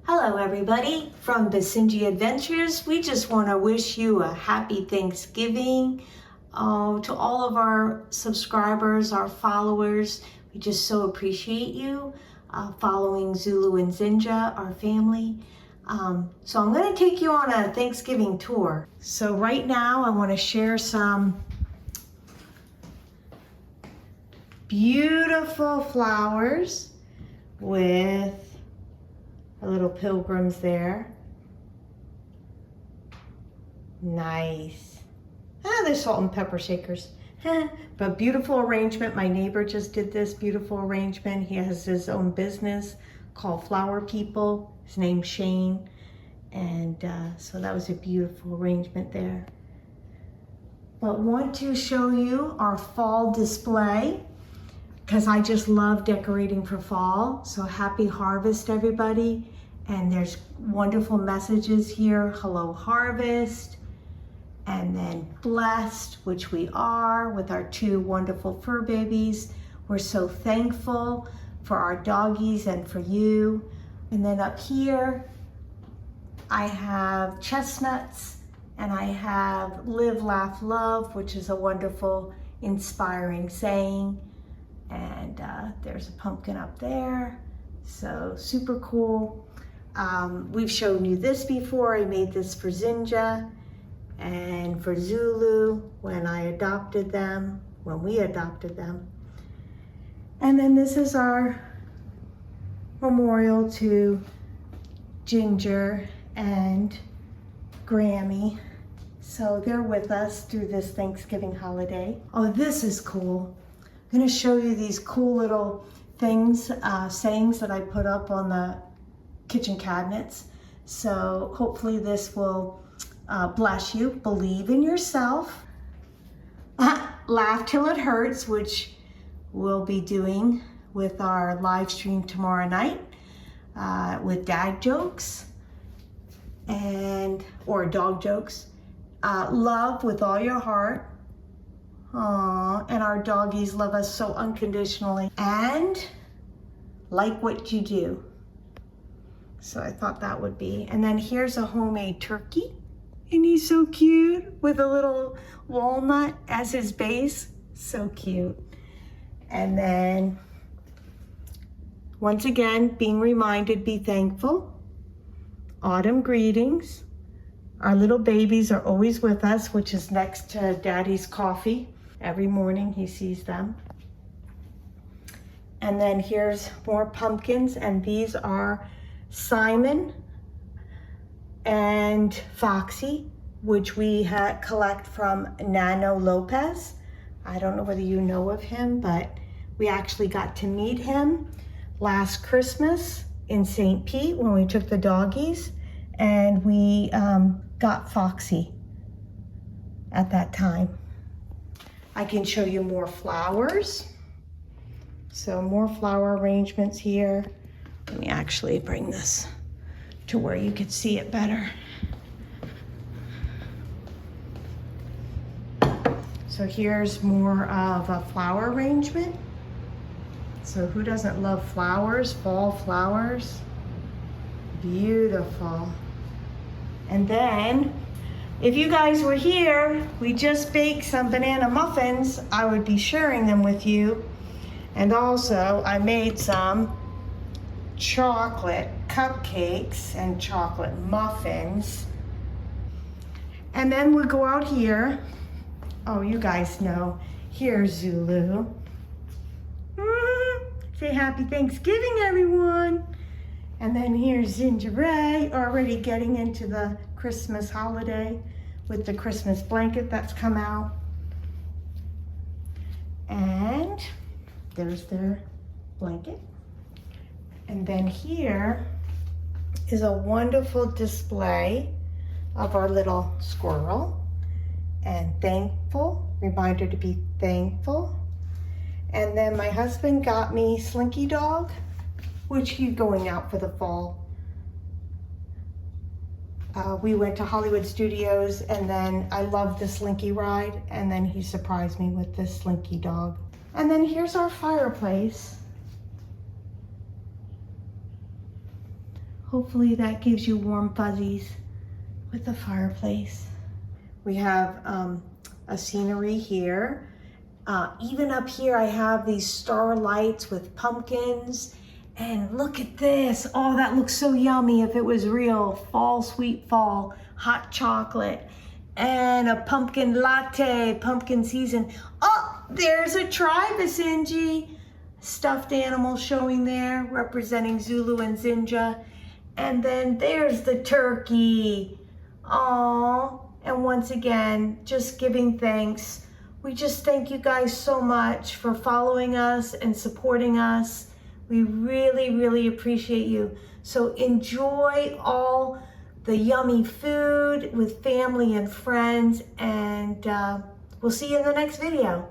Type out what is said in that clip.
Hello everybody, from Basenji Adventures. We just want to wish you a happy Thanksgiving. To all of our subscribers, our followers, we just so appreciate you following Zulu and Zinga, our family. So I'm going to take you on a Thanksgiving tour. So right now I want to share some beautiful flowers with our little pilgrims there. Nice. They're salt and pepper shakers. But beautiful arrangement. My neighbor just did this beautiful arrangement. He has his own business called Flower People. His name's Shane. And so that was a beautiful arrangement there. But want to show you our fall display, because I just love decorating for fall. So happy harvest, everybody. And there's wonderful messages here. Hello, harvest. And then blessed, which we are with our two wonderful fur babies. We're so thankful for our doggies and for you. And then up here, I have chestnuts, and I have live, laugh, love, which is a wonderful, inspiring saying. And there's a pumpkin up there, so super cool. We've shown you this before. I made this for Zinga and for Zulu when we adopted them. And then this is our memorial to Ginger and Grammy. So they're with us through this Thanksgiving holiday. Oh, this is cool. I'm going to show you these cool little things, sayings that I put up on the kitchen cabinets. So hopefully this will bless you. Believe in yourself. Laugh till it hurts, which we'll be doing with our live stream tomorrow night with dad jokes or dog jokes. Love with all your heart. Aww, and our doggies love us so unconditionally. And like what you do. So I thought that would be. And then here's a homemade turkey. And he's so cute with a little walnut as his base. So cute. And then, once again, being reminded, be thankful. Autumn greetings. Our little babies are always with us, which is next to Daddy's coffee. Every morning he sees them. And then here's more pumpkins, and these are Simon and Foxy, which we collect from Nano Lopez. I don't know whether you know of him, but we actually got to meet him last Christmas in St. Pete when we took the doggies, and we got Foxy at that time. I can show you more flowers. So more flower arrangements here. Let me actually bring this to where you could see it better. So here's more of a flower arrangement. So who doesn't love flowers, fall flowers? Beautiful. And then, if you guys were here, we just baked some banana muffins. I would be sharing them with you. And also, I made some chocolate cupcakes and chocolate muffins. And then we go out here. Oh, you guys know. Here's Zulu. Say happy Thanksgiving, everyone. And then here's Ginger Ray, already getting into the Christmas holiday with the Christmas blanket that's come out. And there's their blanket. And then here is a wonderful display of our little squirrel. And thankful, reminder to be thankful. And then my husband got me Slinky Dog, which he's going out for the fall. We went to Hollywood Studios, and then I loved the Slinky ride, and then he surprised me with this Slinky Dog. And then here's our fireplace. Hopefully that gives you warm fuzzies with the fireplace. We have a scenery here. Even up here, I have these star lights with pumpkins. And look at this. Oh, that looks so yummy if it was real. Fall, sweet fall, hot chocolate, and a pumpkin latte, pumpkin season. Oh, there's a Basenji stuffed animal showing there, representing Zulu and Zinga. And then there's the turkey. Oh, and once again, just giving thanks. We just thank you guys so much for following us and supporting us. We really, really appreciate you. So enjoy all the yummy food with family and friends, and we'll see you in the next video.